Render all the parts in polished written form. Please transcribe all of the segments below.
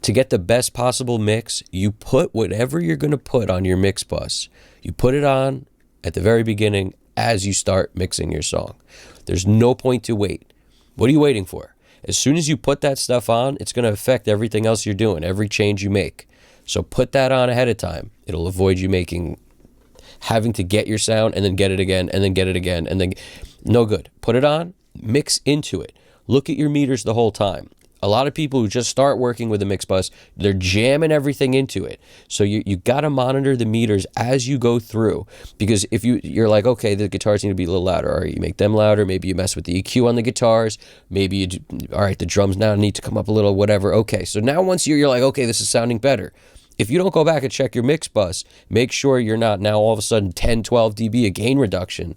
To get the best possible mix, you put whatever you're going to put on your mix bus. You put it on at the very beginning as you start mixing your song. There's no point to wait. What are you waiting for? As soon as you put that stuff on, it's going to affect everything else you're doing, every change you make. So put that on ahead of time. It'll avoid you having to get your sound and then get it again and then get it again and then no good. Put it on, mix into it. Look at your meters the whole time. A lot of people who just start working with a mix bus, they're jamming everything into it. So you got to monitor the meters as you go through, because if you're like, okay, the guitars need to be a little louder, or you make them louder, maybe you mess with the EQ on the guitars, maybe all right, the drums now need to come up a little, whatever. Okay, so now once you're like, okay, this is sounding better. If you don't go back and check your mix bus, make sure you're not now all of a sudden 10, 12 dB of gain reduction.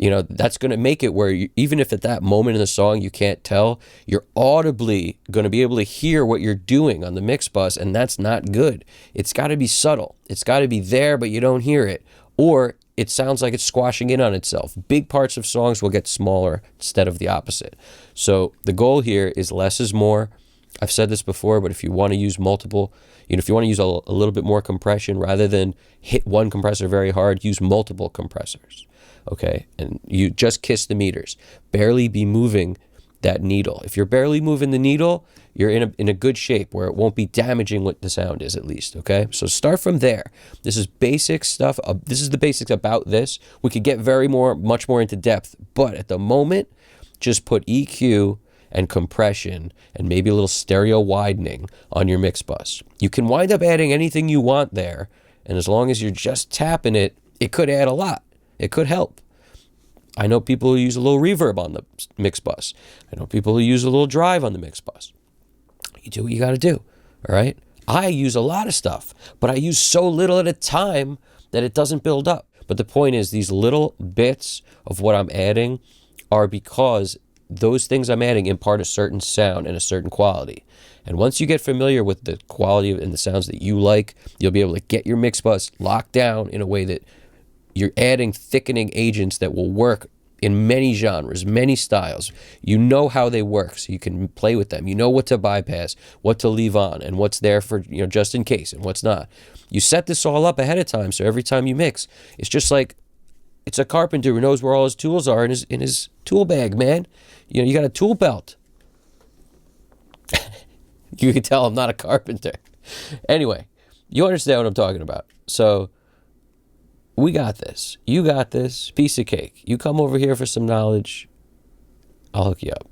That's going to make it where even if at that moment in the song you can't tell, you're audibly going to be able to hear what you're doing on the mix bus, and that's not good. It's got to be subtle. It's got to be there, but you don't hear it. Or it sounds like it's squashing in on itself. Big parts of songs will get smaller instead of the opposite. So the goal here is less is more. I've said this before, but if you want to use multiple, if you want to use a little bit more compression, rather than hit one compressor very hard, use multiple compressors. Okay, and you just kiss the meters. Barely be moving that needle. If you're barely moving the needle, you're in a good shape where it won't be damaging what the sound is, at least. Okay, so start from there. This is basic stuff. This is the basics about this. We could get much more into depth, but at the moment, just put EQ and compression and maybe a little stereo widening on your mix bus. You can wind up adding anything you want there, and as long as you're just tapping it, it could add a lot. It could help. I know people who use a little reverb on the mix bus. I know people who use a little drive on the mix bus. You do what you got to do, all right? I use a lot of stuff, but I use so little at a time that it doesn't build up. But the point is, these little bits of what I'm adding are because those things I'm adding impart a certain sound and a certain quality. And once you get familiar with the quality and the sounds that you like, you'll be able to get your mix bus locked down in a way that you're adding thickening agents that will work in many genres, many styles. You know how they work, so you can play with them. You know what to bypass, what to leave on, and what's there for, just in case, and what's not. You set this all up ahead of time, so every time you mix, it's just like it's a carpenter who knows where all his tools are in his tool bag, man. You got a tool belt. You can tell I'm not a carpenter. Anyway, you understand what I'm talking about. So we got this. You got this. Piece of cake. You come over here for some knowledge, I'll hook you up.